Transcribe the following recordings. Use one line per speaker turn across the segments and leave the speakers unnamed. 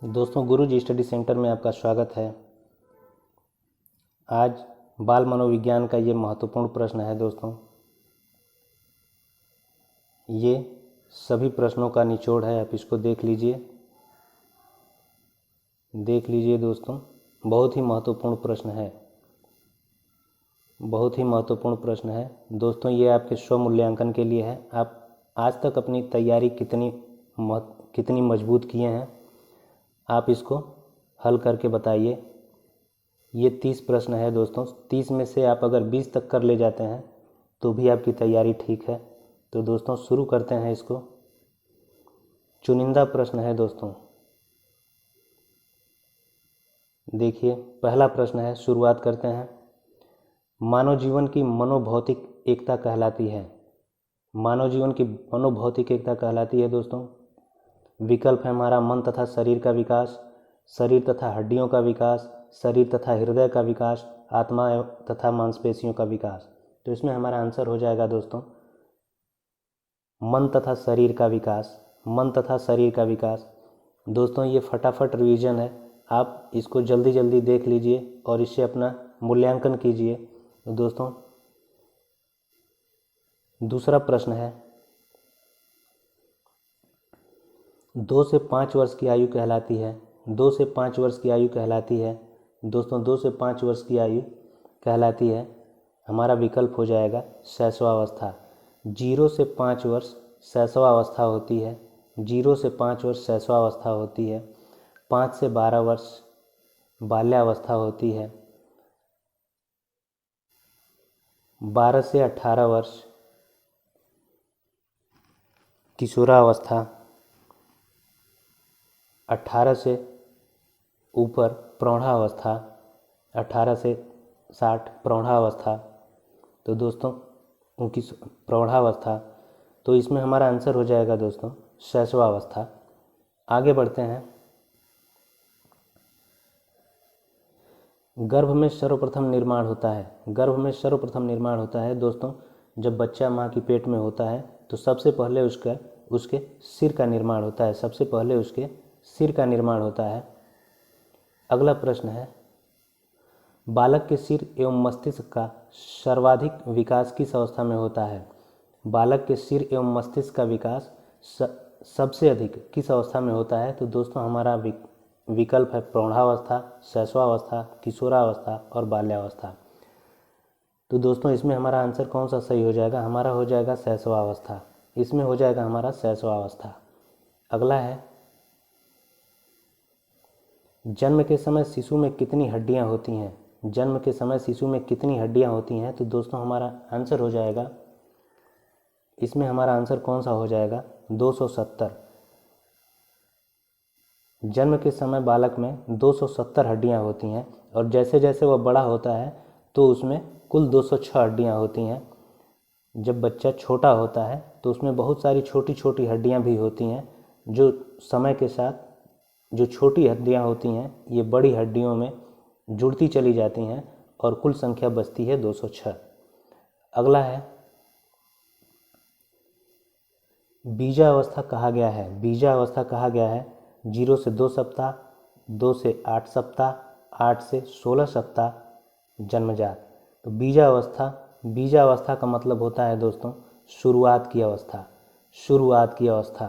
दोस्तों, गुरुजी study centre में आपका स्वागत है। आज बाल मनोविज्ञान का ये महत्वपूर्ण प्रश्न है। दोस्तों, ये सभी प्रश्नों का निचोड़ है। आप इसको देख लीजिए दोस्तों, बहुत ही महत्वपूर्ण प्रश्न है, बहुत ही महत्वपूर्ण प्रश्न है। दोस्तों, ये आपके स्व मूल्यांकन के लिए है। आप आज तक अपनी तैयारी कितनी मजबूत किए हैं, आप इसको हल करके बताइए। ये 30 प्रश्न है दोस्तों। 30 में से आप अगर 20 तक कर ले जाते हैं तो भी आपकी तैयारी ठीक है। तो दोस्तों, शुरू करते हैं इसको। चुनिंदा प्रश्न है दोस्तों। देखिए, पहला प्रश्न है, शुरुआत करते हैं। मानव जीवन की मनोभौतिक एकता कहलाती है। मानव जीवन की मनोभौतिक एकता कहलाती है दोस्तों। विकल्प है हमारा मन तथा शरीर का विकास, शरीर तथा हड्डियों का विकास, शरीर तथा हृदय का विकास, आत्मा तथा मांसपेशियों का विकास। तो इसमें हमारा आंसर हो जाएगा दोस्तों मन तथा शरीर का विकास। मन तथा शरीर का विकास। दोस्तों, ये फटाफट रिवीजन है, आप इसको जल्दी जल्दी देख लीजिए और इससे अपना मूल्यांकन कीजिए। तो दोस्तों, दूसरा प्रश्न है, 2 से 5 वर्ष की आयु कहलाती है। 2 से 5 वर्ष की आयु कहलाती है। दोस्तों, 2 से 5 वर्ष की आयु कहलाती है। हमारा विकल्प हो जाएगा शैशवावस्था। 0 से 5 वर्ष शैशवावस्था होती है। 0 से 5 वर्ष शैशवावस्था होती है। 5 से 12 वर्ष बाल्यावस्था होती है। 12 से 18 वर्ष किशोरावस्था। 18 से ऊपर प्रौढ़ावस्था। 18 से 60 प्रौढ़ावस्था। तो दोस्तों, उनकी प्रौढ़ावस्था, तो इसमें हमारा आंसर हो जाएगा दोस्तों शैशवावस्था। आगे बढ़ते हैं। गर्भ में सर्वप्रथम निर्माण होता है। गर्भ में सर्वप्रथम निर्माण होता है दोस्तों, जब बच्चा माँ की पेट में होता है तो सबसे पहले उसके सिर का निर्माण होता है। सबसे पहले उसके सिर का निर्माण होता है। अगला प्रश्न है, बालक के सिर एवं मस्तिष्क का सर्वाधिक विकास किस अवस्था में होता है। बालक के सिर एवं मस्तिष्क का विकास सबसे अधिक किस अवस्था में होता है। तो दोस्तों, हमारा विकल्प है प्रौढ़ावस्था, शैशवावस्था, किशोरावस्था और बाल्यावस्था। तो दोस्तों, इसमें हमारा आंसर कौन सा सही हो जाएगा? हमारा हो जाएगा शैशवावस्था। इसमें हो जाएगा हमारा शैशवावस्था। अगला है, जन्म के समय शिशु में कितनी हड्डियां होती हैं। जन्म के समय शिशु में कितनी हड्डियां होती हैं। तो दोस्तों, हमारा आंसर हो जाएगा, इसमें हमारा आंसर कौन सा हो जाएगा? 270। जन्म के समय बालक में 270 हड्डियां होती हैं और जैसे जैसे वह बड़ा होता है तो उसमें कुल 206 हड्डियां होती हैं। जब बच्चा छोटा होता है तो उसमें बहुत सारी छोटी छोटी हड्डियां भी होती हैं, जो समय के साथ जो छोटी हड्डियां होती हैं ये बड़ी हड्डियों में जुड़ती चली जाती हैं और कुल संख्या बचती है 206। अगला है, बीजावस्था कहा गया है। बीजावस्था कहा गया है 0 से 2 सप्ताह, 2 से 8 सप्ताह, 8 से 16 सप्ताह जन्मजात। तो बीजावस्था का मतलब होता है दोस्तों शुरुआत की अवस्था। शुरुआत की अवस्था।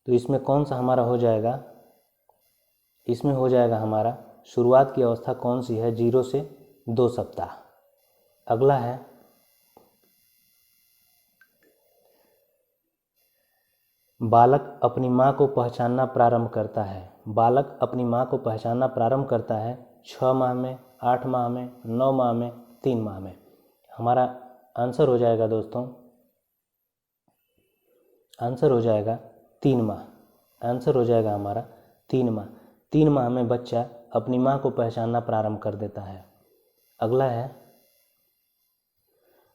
तो इसमें कौन सा हमारा हो जाएगा? इसमें हो जाएगा हमारा शुरुआत की अवस्था कौन सी है? 0 से 2 सप्ताह। अगला है, बालक अपनी माँ को पहचानना प्रारंभ करता है। बालक अपनी माँ को पहचानना प्रारंभ करता है 6 माह में, 8 माह में, 9 माह में, 3 माह में। हमारा आंसर हो जाएगा दोस्तों, आंसर हो जाएगा 3 माह। आंसर हो जाएगा हमारा 3 माह। 3 माह में बच्चा अपनी माँ को पहचानना प्रारंभ कर देता है। अगला है,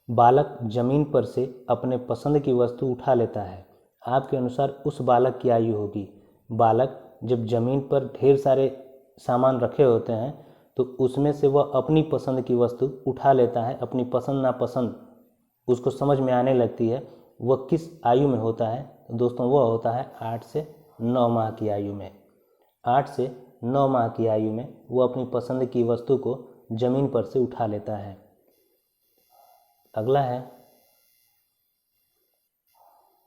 बालक जमीन पर से अपने पसंद की वस्तु उठा लेता है। आपके अनुसार उस बालक की आयु होगी। बालक जब जमीन पर ढेर सारे सामान रखे होते हैं तो उसमें से वह अपनी पसंद की वस्तु उठा लेता है। अपनी पसंद नापसंद उसको समझ में आने लगती है। वह किस आयु में होता है? दोस्तों, वह होता है 8 से 9 माह की आयु में। 8 से 9 माह की आयु में वो अपनी पसंद की वस्तु को जमीन पर से उठा लेता है। अगला है,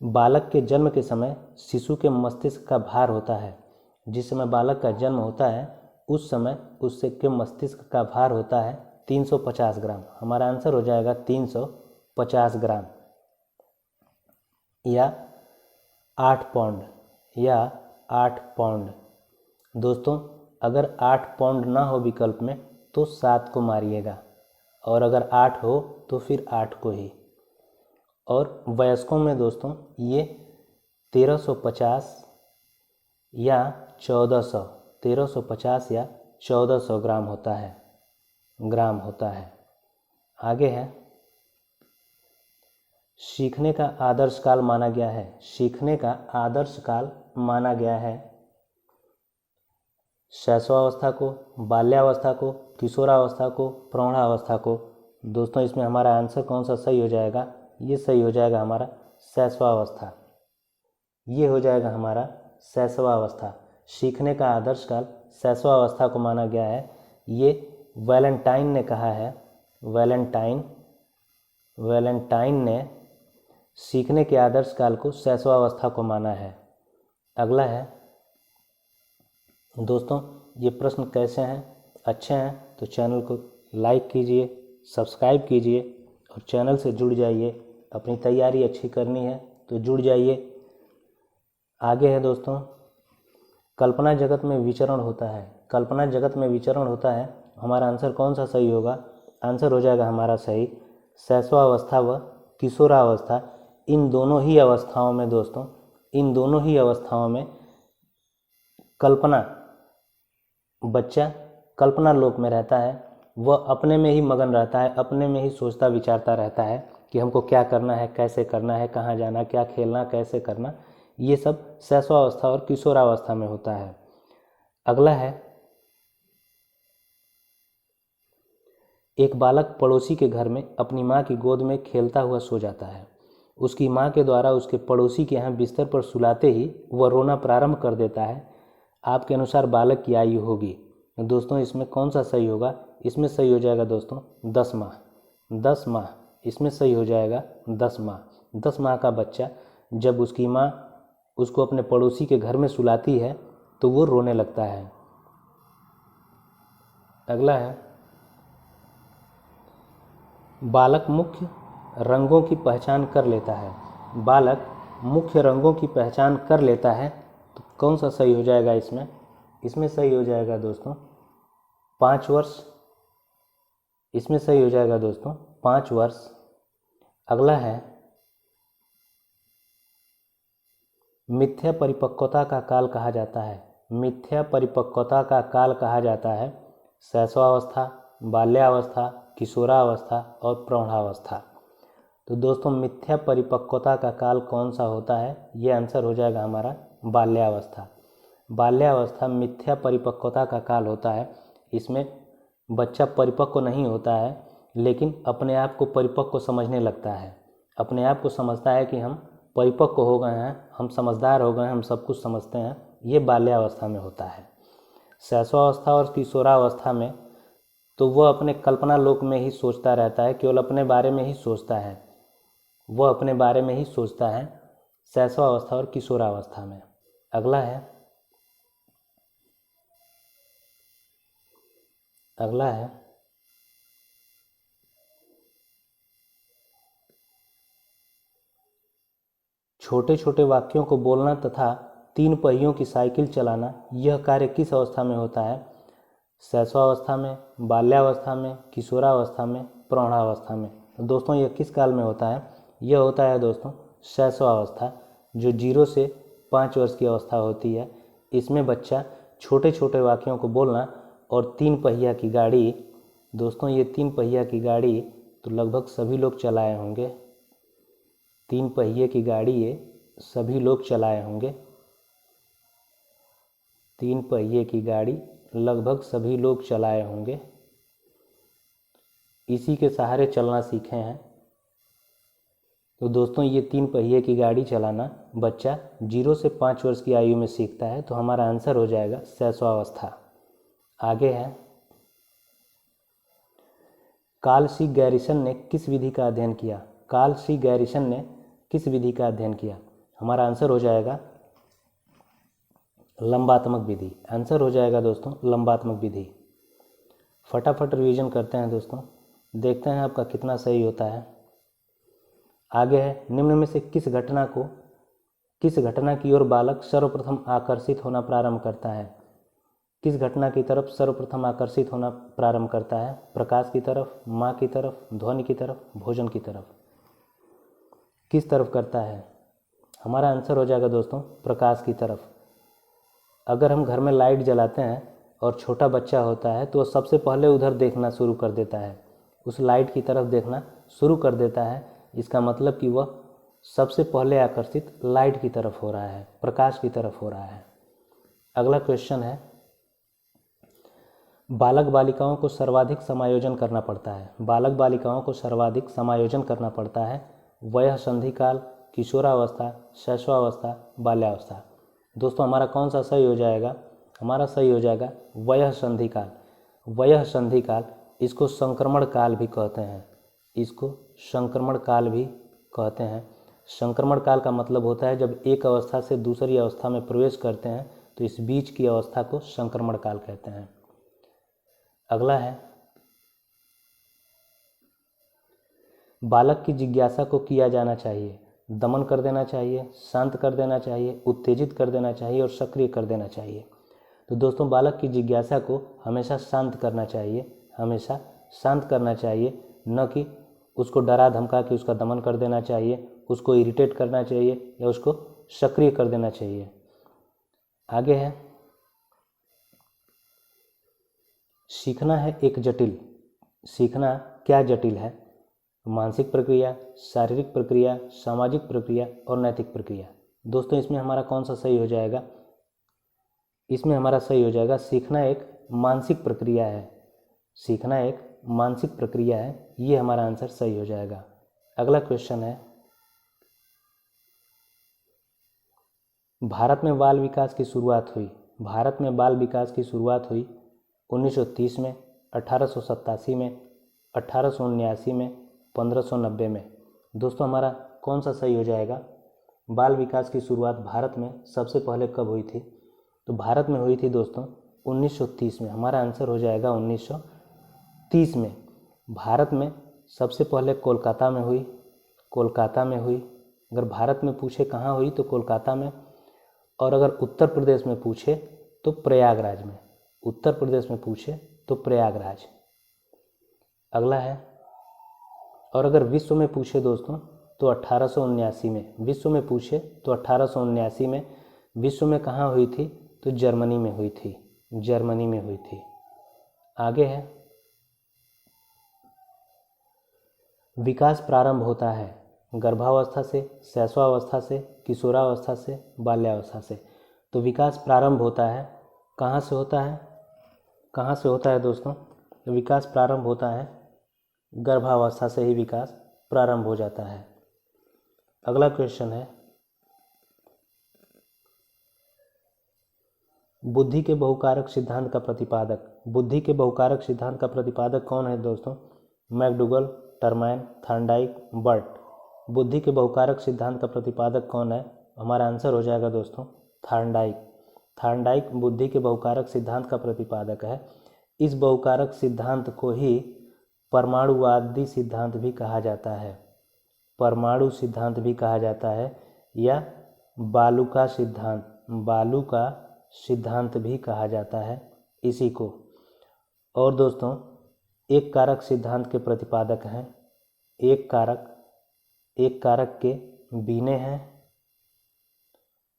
बालक के जन्म के समय शिशु के मस्तिष्क का भार होता है। जिस समय बालक का जन्म होता है उस समय उससे के मस्तिष्क का भार होता है 350 ग्राम। हमारा आंसर हो जाएगा 350 ग्राम या 8 पाउंड या 8 पाउंड। दोस्तों अगर 8 पाउंड ना हो विकल्प में तो 7 को मारिएगा, और अगर 8 हो तो फिर 8 को ही। और वयस्कों में दोस्तों ये 1350 या 1400, 1350 या 1400 ग्राम होता है। आगे है, सीखने का आदर्श काल माना गया है। सीखने का आदर्श काल माना गया है शैशवावस्था को, बाल्यावस्था को, किशोरावस्था को, प्रौढ़ावस्था को। दोस्तों इसमें हमारा आंसर कौन सा सही हो जाएगा? ये सही हो जाएगा हमारा शैशवावस्था। ये हो जाएगा हमारा शैशवावस्था। सीखने का आदर्श काल शैशवावस्था को माना गया है। ये वैलेंटाइन ने कहा है। वैलेंटाइन ने सीखने के आदर्श काल को शैशवावस्था को माना है। अगला है, दोस्तों ये प्रश्न कैसे हैं? अच्छे हैं तो चैनल को लाइक कीजिए, सब्सक्राइब कीजिए और चैनल से जुड़ जाइए। अपनी तैयारी अच्छी करनी है तो जुड़ जाइए। आगे है दोस्तों, कल्पना जगत में विचरण होता है। कल्पना जगत में विचरण होता है, हमारा आंसर कौन सा सही होगा? आंसर हो जाएगा हमारा सही शैशवावस्था व किशोरावस्था। इन दोनों ही अवस्थाओं में दोस्तों, इन दोनों ही अवस्थाओं में कल्पना, बच्चा कल्पना लोक में रहता है। वह अपने में ही मगन रहता है, अपने में ही सोचता विचारता रहता है कि हमको क्या करना है, कैसे करना है, कहाँ जाना, क्या खेलना, कैसे करना। ये सब शैशवावस्था और किशोरावस्था में होता है। अगला है, एक बालक पड़ोसी के घर में अपनी माँ की गोद में खेलता हुआ सो जाता है। उसकी माँ के द्वारा उसके पड़ोसी के यहाँ बिस्तर पर सुलाते ही वह रोना प्रारंभ कर देता है। आपके अनुसार बालक की आयु होगी। दोस्तों इसमें कौन सा सही होगा? इसमें सही हो जाएगा दोस्तों 10 माह। 10 माह इसमें सही हो जाएगा 10 माह। 10 माह का बच्चा जब उसकी माँ उसको अपने पड़ोसी के घर में सुलाती है तो वो रोने लगता है। अगला है, बालक मुख्य रंगों की पहचान कर लेता है। बालक मुख्य रंगों की पहचान कर लेता है तो कौन सा सही हो जाएगा इसमें? इसमें सही हो जाएगा दोस्तों 5 वर्ष। इसमें सही हो जाएगा दोस्तों 5 वर्ष। अगला है, मिथ्या परिपक्वता का काल कहा जाता है। मिथ्या परिपक्वता का काल कहा जाता है शैशवावस्था, बाल्यावस्था, किशोरावस्था और प्रौढ़ावस्था। तो दोस्तों मिथ्या परिपक्वता का काल कौन सा होता है? ये आंसर हो जाएगा हमारा बाल्यावस्था। बाल्यावस्था मिथ्या परिपक्वता का काल होता है। इसमें बच्चा परिपक्व नहीं होता है, लेकिन अपने आप को परिपक्व समझने लगता है। अपने आप को समझता है कि हम परिपक्व हो गए हैं, हम समझदार हो गए हैं, हम सब कुछ समझते हैं। ये बाल्यावस्था में होता है। शैशवावस्था और किशोरावस्था में तो वह अपने कल्पना लोक में ही सोचता रहता है, केवल अपने बारे में ही सोचता है। वह अपने बारे में ही सोचता है शैशवावस्था और किशोरावस्था में। अगला है, छोटे छोटे वाक्यों को बोलना तथा 3 पहियों की साइकिल चलाना, यह कार्य किस अवस्था में होता है? शैशवावस्था में, बाल्यावस्था में, किशोरावस्था में, प्रौढ़ावस्था में। दोस्तों यह किस काल में होता है? यह होता है दोस्तों शैशवावस्था, जो 0 से 5 वर्ष की अवस्था होती है। इसमें बच्चा छोटे छोटे वाक्यों को बोलना और 3 पहिया की गाड़ी, दोस्तों ये 3 पहिया की गाड़ी तो लगभग सभी लोग चलाए होंगे। 3 पहिए की गाड़ी ये सभी लोग चलाए होंगे। 3 पहिए की गाड़ी लगभग सभी लोग चलाए होंगे। इसी के सहारे चलना सीखे हैं। तो दोस्तों ये 3 पहिए की गाड़ी चलाना बच्चा 0 से 5 वर्ष की आयु में सीखता है। तो हमारा आंसर हो जाएगा शैशवावस्था। आगे है, कार्ल सी गैरिसन ने किस विधि का अध्ययन किया? कार्ल सी गैरिसन ने किस विधि का अध्ययन किया? हमारा आंसर हो जाएगा लंबात्मक विधि। आंसर हो जाएगा दोस्तों लंबात्मक विधि। फटाफट रिवीजन करते हैं दोस्तों, देखते हैं आपका कितना सही होता है। आगे है, निम्न में से किस घटना की ओर बालक सर्वप्रथम आकर्षित होना प्रारंभ करता है? किस घटना की तरफ सर्वप्रथम आकर्षित होना प्रारंभ करता है? प्रकाश की तरफ, माँ की तरफ, ध्वनि की तरफ, भोजन की तरफ? किस तरफ करता है? हमारा आंसर हो जाएगा दोस्तों प्रकाश की तरफ। अगर हम घर में लाइट जलाते हैं और छोटा बच्चा होता है तो वह सबसे पहले उधर देखना शुरू कर देता है, उस लाइट की तरफ देखना शुरू कर देता है। इसका मतलब कि वह सबसे पहले आकर्षित लाइट की तरफ हो रहा है, प्रकाश की तरफ हो रहा है। अगला क्वेश्चन है, बालक बालिकाओं को सर्वाधिक समायोजन करना पड़ता है। बालक बालिकाओं को सर्वाधिक समायोजन करना पड़ता है वयः संधि काल, किशोरावस्था, शैशवावस्था, बाल्यावस्था। दोस्तों हमारा कौन सा सही हो जाएगा? हमारा सही हो जाएगा वयः संधि काल। वयः संधि काल, इसको संक्रमण काल भी कहते हैं, इसको संक्रमण काल भी कहते हैं। संक्रमण काल का मतलब होता है जब एक अवस्था से दूसरी अवस्था में प्रवेश करते हैं तो इस बीच की अवस्था को संक्रमण काल कहते हैं। अगला है, बालक की जिज्ञासा को किया जाना चाहिए, दमन कर देना चाहिए, शांत कर देना चाहिए, उत्तेजित कर देना चाहिए और सक्रिय कर देना चाहिए। तो दोस्तों बालक की जिज्ञासा को हमेशा शांत करना चाहिए, हमेशा शांत करना चाहिए, न कि उसको डरा धमका के उसका दमन कर देना चाहिए, उसको इरिटेट करना चाहिए या उसको सक्रिय कर देना चाहिए। आगे है, सीखना है एक जटिल, सीखना क्या जटिल है? मानसिक प्रक्रिया, शारीरिक प्रक्रिया, सामाजिक प्रक्रिया और नैतिक प्रक्रिया। दोस्तों इसमें हमारा कौन सा सही हो जाएगा? इसमें हमारा सही हो जाएगा सीखना एक मानसिक प्रक्रिया है, सीखना एक मानसिक प्रक्रिया है, ये हमारा आंसर सही हो जाएगा। अगला क्वेश्चन है, भारत में बाल विकास की शुरुआत हुई, भारत में बाल विकास की शुरुआत हुई 1930 में, 1887 में, 1879 में, 1590 में। दोस्तों हमारा कौन सा सही हो जाएगा? बाल विकास की शुरुआत भारत में सबसे पहले कब हुई थी? तो भारत में हुई थी दोस्तों 1930 में। हमारा आंसर हो जाएगा 1930 में। भारत में सबसे पहले कोलकाता में हुई, कोलकाता में हुई। अगर भारत में पूछे कहाँ हुई तो कोलकाता में, और अगर उत्तर प्रदेश में पूछे तो प्रयागराज में, उत्तर प्रदेश में पूछे तो प्रयागराज। अगला है, और अगर विश्व में पूछे दोस्तों तो 1879 में, विश्व में पूछे तो 1879 में। विश्व में कहाँ हुई थी? तो जर्मनी में हुई थी, जर्मनी में हुई थी। आगे है, विकास प्रारंभ होता है गर्भावस्था से, शैशवावस्था से, किशोरावस्था से, बाल्यावस्था से। तो विकास प्रारंभ होता है कहाँ से होता है? कहाँ से होता है दोस्तों? तो विकास प्रारंभ होता है गर्भावस्था से ही विकास प्रारंभ हो जाता है। अगला क्वेश्चन है, बुद्धि के बहुकारक सिद्धांत का प्रतिपादक, बुद्धि के बहुकारक सिद्धांत का प्रतिपादक कौन है दोस्तों? McDougall, Terman, Thorndike, Burt. बुद्धि के बहुकारक सिद्धांत का प्रतिपादक कौन है? हमारा आंसर हो जाएगा दोस्तों थॉर्नडाइक। थॉर्नडाइक बुद्धि के बहुकारक सिद्धांत का प्रतिपादक है। इस बहुकारक सिद्धांत को ही परमाणुवादी सिद्धांत भी कहा जाता है, परमाणु सिद्धांत भी कहा जाता है, या बालू का सिद्धांत, बालू का सिद्धांत भी कहा जाता है इसी को। और दोस्तों एक कारक सिद्धांत के प्रतिपादक हैं, एक कारक के बीने हैं,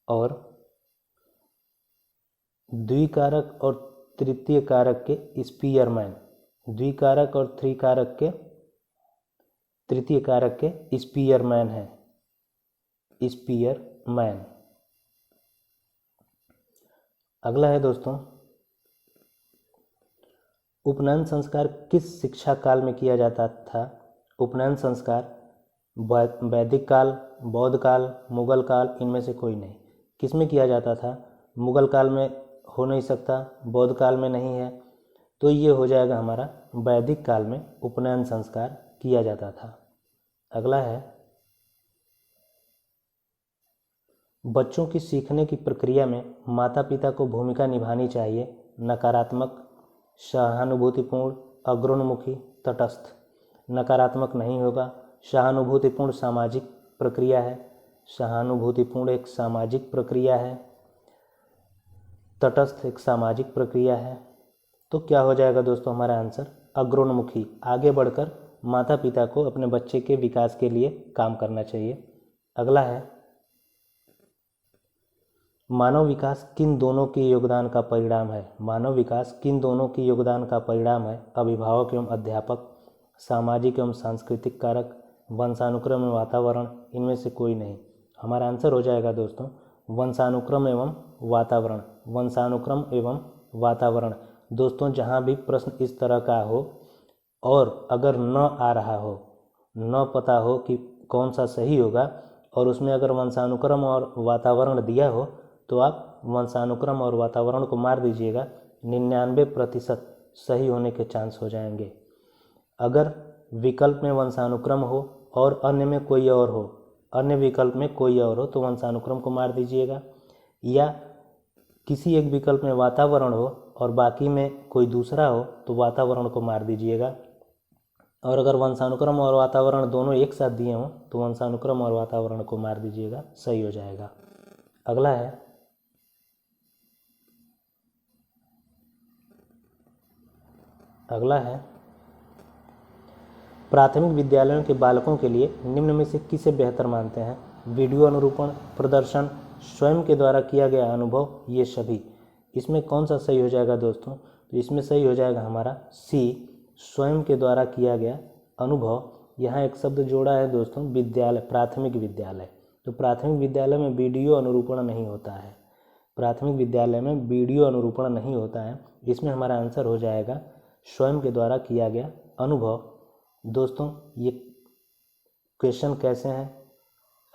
और द्विकारक और तृतीय कारक के स्पीयरमैन, द्विकारक और त्रिकारक के तृतीय कारक के स्पीयरमैन है, स्पीयरमैन। अगला है दोस्तों, उपनयन संस्कार किस शिक्षा काल में किया जाता था? उपनयन संस्कार वैदिक काल, बौद्ध काल, मुगल काल, इनमें से कोई नहीं। किस में किया जाता था? मुगल काल में हो नहीं सकता, बौद्ध काल में नहीं है, तो ये हो जाएगा हमारा वैदिक काल में उपनयन संस्कार किया जाता था। अगला है, बच्चों की सीखने की प्रक्रिया में माता पिता को भूमिका निभानी चाहिए, नकारात्मक, सहानुभूतिपूर्ण, अग्रोन्मुखी, तटस्थ। नकारात्मक नहीं होगा, सहानुभूतिपूर्ण सामाजिक प्रक्रिया है, सहानुभूतिपूर्ण एक सामाजिक प्रक्रिया है, तटस्थ एक सामाजिक प्रक्रिया है। तो क्या हो जाएगा दोस्तों हमारा आंसर? अग्रोन्मुखी, आगे बढ़कर माता पिता को अपने बच्चे के विकास के लिए काम करना चाहिए। अगला है, मानव विकास किन दोनों के योगदान का परिणाम है? मानव विकास किन दोनों के योगदान का परिणाम है? अभिभावक एवं अध्यापक, सामाजिक एवं सांस्कृतिक कारक, वंशानुक्रम एवं वातावरण, इनमें से कोई नहीं। हमारा आंसर हो जाएगा दोस्तों वंशानुक्रम एवं वातावरण। वंशानुक्रम एवं वातावरण। दोस्तों जहाँ भी प्रश्न इस तरह का हो और अगर न आ रहा हो, न पता हो कि कौन सा सही होगा, और उसमें अगर वंशानुक्रम और वातावरण दिया हो तो आप वंशानुक्रम और वातावरण को मार दीजिएगा, 99% सही होने के चांस हो जाएंगे। अगर विकल्प में वंशानुक्रम हो और अन्य में कोई और हो, अन्य विकल्प में कोई और हो तो वंशानुक्रम को मार दीजिएगा, या किसी एक विकल्प में वातावरण हो और बाकी में कोई दूसरा हो तो वातावरण को मार दीजिएगा। और अगर वंशानुक्रम और वातावरण दोनों एक साथ दिए हों तो वंशानुक्रम और वातावरण को मार दीजिएगा, सही हो जाएगा। अगला है, प्राथमिक विद्यालयों के बालकों के लिए निम्न में से किसे बेहतर मानते हैं? वीडियो अनुरूपण, प्रदर्शन, स्वयं के द्वारा किया गया अनुभव, ये सभी। इसमें कौन सा सही हो जाएगा दोस्तों? तो इसमें सही हो जाएगा हमारा सी, स्वयं के द्वारा किया गया अनुभव। यहाँ एक शब्द जोड़ा है दोस्तों, विद्यालय, प्राथमिक विद्यालय। तो प्राथमिक विद्यालय में वीडियो अनुरूपण नहीं होता है, प्राथमिक विद्यालय में वीडियो अनुरूपण नहीं होता है। इसमें हमारा आंसर हो जाएगा स्वयं के द्वारा किया गया अनुभव। दोस्तों ये क्वेश्चन कैसे हैं?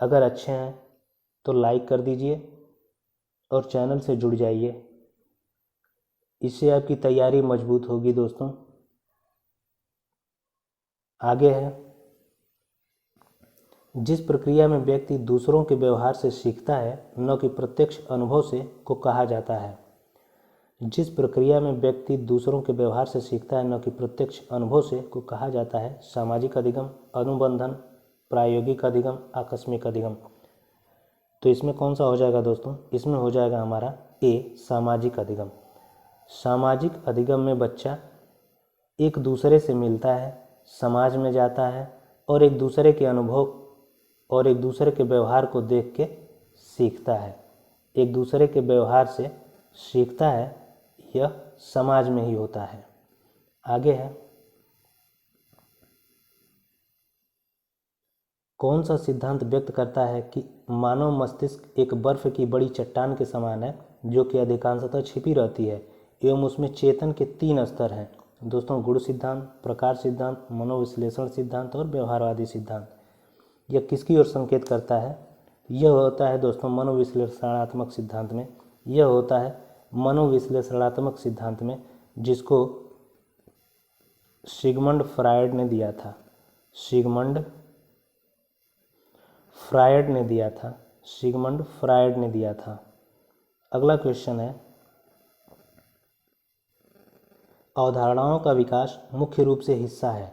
अगर अच्छे हैं तो लाइक कर दीजिए और चैनल से जुड़ जाइए, इससे आपकी तैयारी मजबूत होगी दोस्तों। आगे है, जिस प्रक्रिया में व्यक्ति दूसरों के व्यवहार से सीखता है न कि प्रत्यक्ष अनुभव से, को कहा जाता है। जिस प्रक्रिया में व्यक्ति दूसरों के व्यवहार से सीखता है न कि प्रत्यक्ष अनुभव से, को कहा जाता है सामाजिक अधिगम, अनुबंधन, प्रायोगिक अधिगम, आकस्मिक अधिगम। तो इसमें कौन सा हो जाएगा दोस्तों? इसमें हो जाएगा हमारा ए, सामाजिक अधिगम। सामाजिक अधिगम में बच्चा एक दूसरे से मिलता है, समाज में जाता है और एक दूसरे के अनुभव और एक दूसरे के व्यवहार को देख के सीखता है, एक दूसरे के व्यवहार से सीखता है, यह समाज में ही होता है। आगे है, कौन सा सिद्धांत व्यक्त करता है कि मानव मस्तिष्क एक बर्फ की बड़ी चट्टान के समान है जो कि अधिकांशतः छिपी रहती है एवं उसमें चेतन के 3 स्तर हैं? दोस्तों गुण सिद्धांत, प्रकार सिद्धांत, मनोविश्लेषण सिद्धांत और व्यवहारवादी सिद्धांत। यह किसकी ओर संकेत करता है? यह होता है दोस्तों मनोविश्लेषणात्मक सिद्धांत में, यह होता है मनोविश्लेषणात्मक सिद्धांत में, जिसको सिगमंड फ्रायड ने दिया था, सिगमंड फ्रायड ने दिया था, सिगमंड फ्रायड ने दिया था। अगला क्वेश्चन है, अवधारणाओं का विकास मुख्य रूप से हिस्सा है,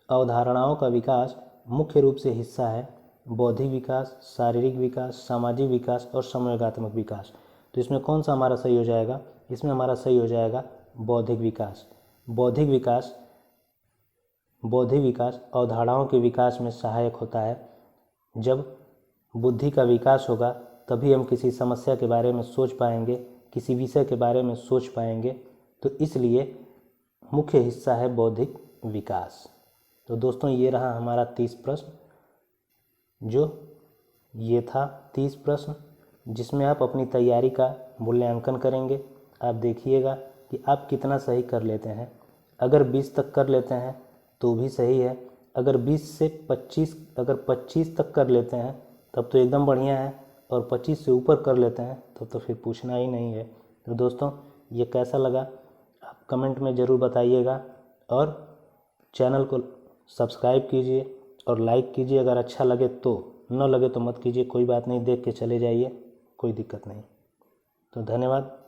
अवधारणाओं का विकास मुख्य रूप से हिस्सा है बौद्धिक विकास, शारीरिक विकास, सामाजिक विकास और संवेगात्मक विकास। तो इसमें कौन सा हमारा सही हो जाएगा? इसमें हमारा सही हो जाएगा बौद्धिक विकास। बौद्धिक विकास, बौद्धिक विकास अवधारणाओं के विकास में सहायक होता है। जब बुद्धि का विकास होगा तभी हम किसी समस्या के बारे में सोच पाएंगे, किसी विषय के बारे में सोच पाएंगे, तो इसलिए मुख्य हिस्सा है बौद्धिक विकास। तो दोस्तों ये रहा हमारा 30 प्रश्न, जो ये था 30 प्रश्न जिसमें आप अपनी तैयारी का मूल्यांकन करेंगे। आप देखिएगा कि आप कितना सही कर लेते हैं। अगर 20 तक कर लेते हैं तो भी सही है, अगर 20 से 25 अगर 25 तक कर लेते हैं तब तो एकदम बढ़िया है, और 25 से ऊपर कर लेते हैं तब तो फिर पूछना ही नहीं है। तो दोस्तों ये कैसा लगा आप कमेंट में ज़रूर बताइएगा, और चैनल को सब्सक्राइब कीजिए और लाइक कीजिए। अगर अच्छा लगे तो, न लगे तो मत कीजिए, कोई बात नहीं, देख के चले जाइए, कोई दिक्कत नहीं। तो धन्यवाद।